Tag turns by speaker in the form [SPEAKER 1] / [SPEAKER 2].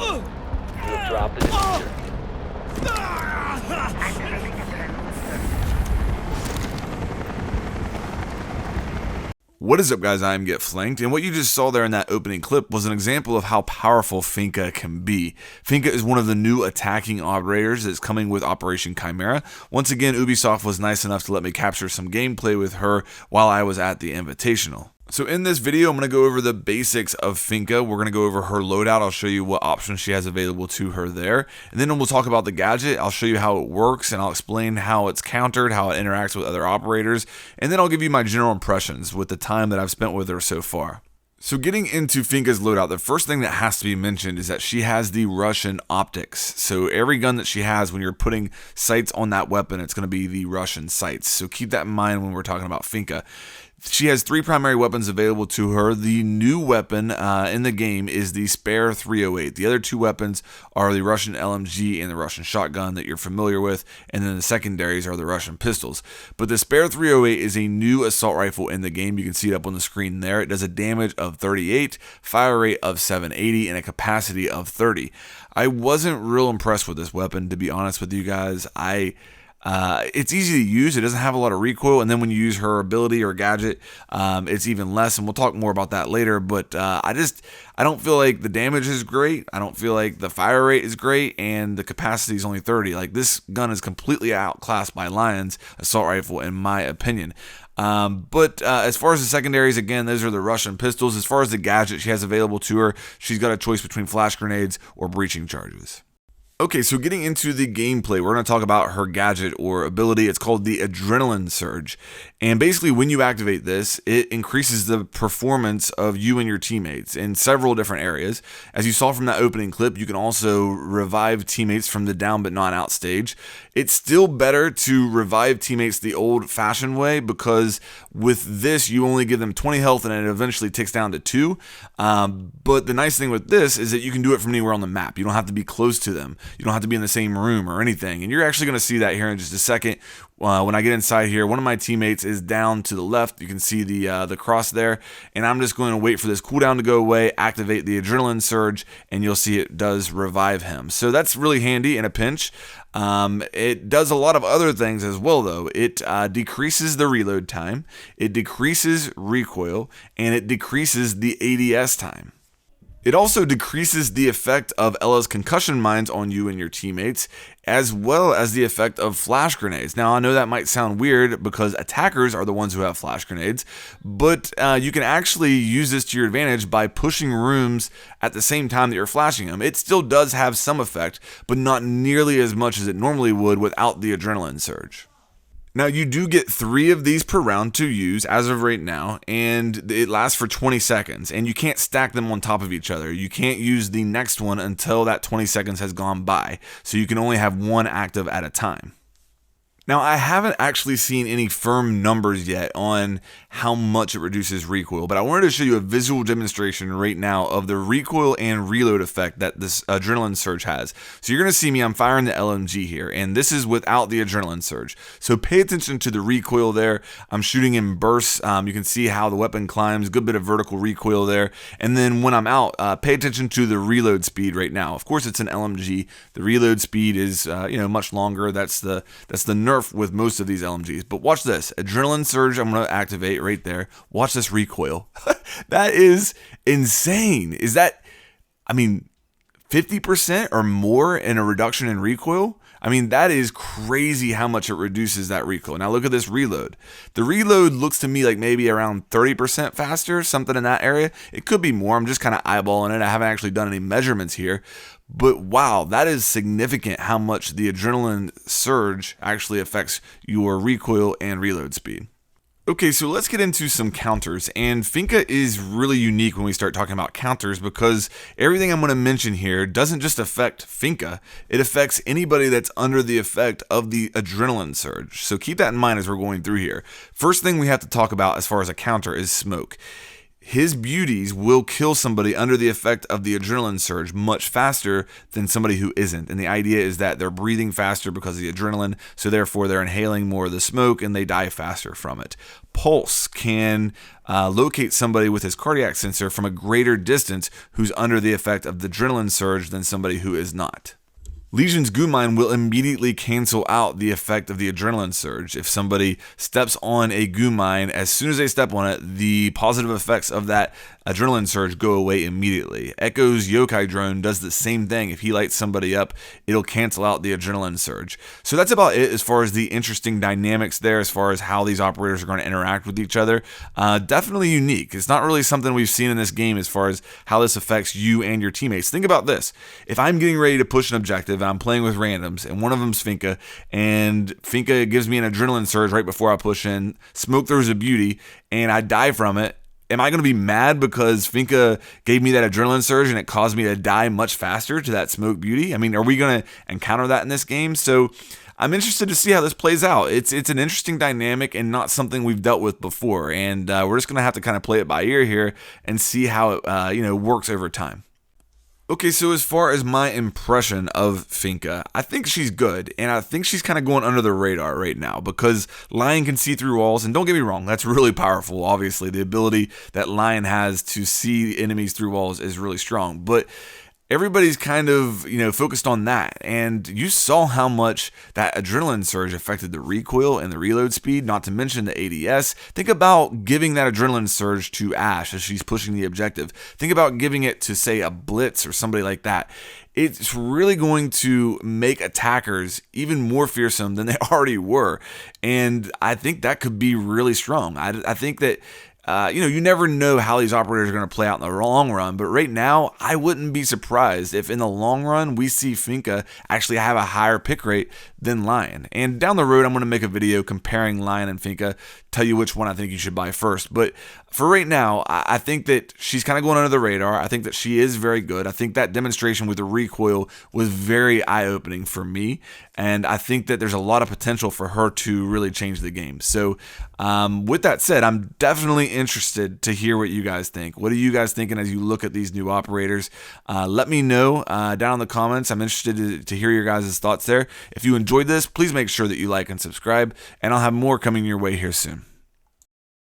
[SPEAKER 1] You have dropped the diffuser.
[SPEAKER 2] What is up, guys? I am Get Flanked, and what you just saw there in that opening clip was an example of how powerful Finka can be. Finka is one of the new attacking operators that's coming with Operation Chimera. Once again, Ubisoft was nice enough to let me capture some gameplay with her while I was at the Invitational. So in this video, I'm going to go over the basics of Finka. We're going to go over her loadout. I'll show you what options she has available to her there. And then we'll talk about the gadget. I'll show you how it works, and I'll explain how it's countered, how it interacts with other operators. And then I'll give you my general impressions with the time that I've spent with her so far. So getting into Finka's loadout, the first thing that has to be mentioned is that she has the Russian optics. So every gun that she has, when you're putting sights on that weapon, it's going to be the Russian sights. So keep that in mind when we're talking about Finka. She has three primary weapons available to her. The new weapon in the game is the Spare 308. The other two weapons are the Russian LMG and the Russian shotgun that you're familiar with, and then the secondaries are the Russian pistols. But the Spare 308 is a new assault rifle in the game. You can see it up on the screen there. It does a damage of 38, fire rate of 780, and a capacity of 30. I wasn't real impressed with this weapon, to be honest with you guys. It's easy to use. It doesn't have a lot of recoil, and then when you use her ability or gadget, it's even less, and we'll talk more about that later. But I don't feel like the damage is great. I don't feel like the fire rate is great, and the capacity is only 30. Like, this gun is completely outclassed by Lion's assault rifle, in my opinion. But as far as the secondaries, again, those are the Russian pistols. As far as the gadget she has available to her, she's got a choice between flash grenades or breaching charges. Okay, so getting into the gameplay, we're going to talk about her gadget or ability. It's called the Adrenaline Surge. And basically, when you activate this, it increases the performance of you and your teammates in several different areas. As you saw from that opening clip, you can also revive teammates from the down but not out stage. It's still better to revive teammates the old-fashioned way, because with this, you only give them 20 health and it eventually ticks down to 2. But the nice thing with this is that you can do it from anywhere on the map. You don't have to be close to them. You don't have to be in the same room or anything. And you're actually going to see that here in just a second. When I get inside here, one of my teammates is down to the left. You can see the cross there. And I'm just going to wait for this cooldown to go away, activate the Adrenaline Surge, and you'll see it does revive him. So that's really handy in a pinch. It does a lot of other things as well, though. It decreases the reload time, it decreases recoil, and it decreases the ADS time. It also decreases the effect of Ella's concussion mines on you and your teammates, as well as the effect of flash grenades. Now, I know that might sound weird because attackers are the ones who have flash grenades, but you can actually use this to your advantage by pushing rooms at the same time that you're flashing them. It still does have some effect, but not nearly as much as it normally would without the Adrenaline Surge. Now, you do get 3 of these per round to use as of right now, and it lasts for 20 seconds, and you can't stack them on top of each other. You can't use the next one until that 20 seconds has gone by, so you can only have one active at a time. Now, I haven't actually seen any firm numbers yet on how much it reduces recoil, but I wanted to show you a visual demonstration right now of the recoil and reload effect that this Adrenaline Surge has. So you're going to see me, I'm firing the LMG here, and this is without the Adrenaline Surge. So pay attention to the recoil there. I'm shooting in bursts. You can see how the weapon climbs, good bit of vertical recoil there. And then when I'm out, pay attention to the reload speed right now. Of course, it's an LMG. The reload speed is much longer. That's the nerf with most of these LMGs. But watch this. Adrenaline Surge, I'm going to activate right there. Watch this recoil. That is insane. Is that, 50% or more in a reduction in recoil? That is crazy how much it reduces that recoil. Now look at this reload. The reload looks to me like maybe around 30% faster, something in that area. It could be more. I'm just kind of eyeballing it. I haven't actually done any measurements here. But wow, that is significant how much the Adrenaline Surge actually affects your recoil and reload speed. Okay, so let's get into some counters, and Finka is really unique when we start talking about counters because everything I'm going to mention here doesn't just affect Finka, it affects anybody that's under the effect of the Adrenaline Surge. So keep that in mind as we're going through here. First thing we have to talk about as far as a counter is smoke. his beauties will kill somebody under the effect of the adrenaline surge much faster than somebody who isn't. And the idea is that they're breathing faster because of the adrenaline, so therefore they're inhaling more of the smoke and they die faster from it. Pulse can locate somebody with his cardiac sensor from a greater distance who's under the effect of the adrenaline surge than somebody who is not. Legion's goo mine will immediately cancel out the effect of the adrenaline surge. If somebody steps on a goo mine, as soon as they step on it, the positive effects of that adrenaline surge go away immediately. Echo's yokai drone does the same thing. If he lights somebody up, it'll cancel out the adrenaline surge. So that's about it as far as the interesting dynamics there, as far as how these operators are going to interact with each other. Definitely unique. It's not really something we've seen in this game as far as how this affects you and your teammates. Think about this. If I'm getting ready to push an objective, I'm playing with randoms, and one of them's Finka, and Finka gives me an adrenaline surge right before I push in, smoke throws a beauty, and I die from it. Am I going to be mad because Finka gave me that adrenaline surge and it caused me to die much faster to that smoke beauty? I mean, are we going to encounter that in this game? So I'm interested to see how this plays out. It's an interesting dynamic and not something we've dealt with before, and we're just going to have to kind of play it by ear here and see how it works over time. Okay, so as far as my impression of Finka, I think she's good, and I think she's kind of going under the radar right now because Lion can see through walls, and don't get me wrong, that's really powerful, obviously. The ability that Lion has to see enemies through walls is really strong, but everybody's kind of, focused on that, and you saw how much that adrenaline surge affected the recoil and the reload speed, not to mention the ADS. Think about giving that adrenaline surge to Ashe as she's pushing the objective. Think about giving it to, say, a Blitz or somebody like that. It's really going to make attackers even more fearsome than they already were, and I think that could be really strong. I think that you never know how these operators are going to play out in the long run, but right now, I wouldn't be surprised if in the long run, we see Finka actually have a higher pick rate than Lion. And down the road, I'm going to make a video comparing Lion and Finka, tell you which one I think you should buy first. But for right now, I think that she's kind of going under the radar. I think that she is very good. I think that demonstration with the recoil was very eye-opening for me, and I think that there's a lot of potential for her to really change the game. So with that said, I'm definitely interested to hear what you guys think. What are you guys thinking as you look at these new operators? Let me know down in the comments. I'm interested to hear your guys' thoughts there. If you enjoyed this, please make sure that you like and subscribe, and I'll have more coming your way here soon.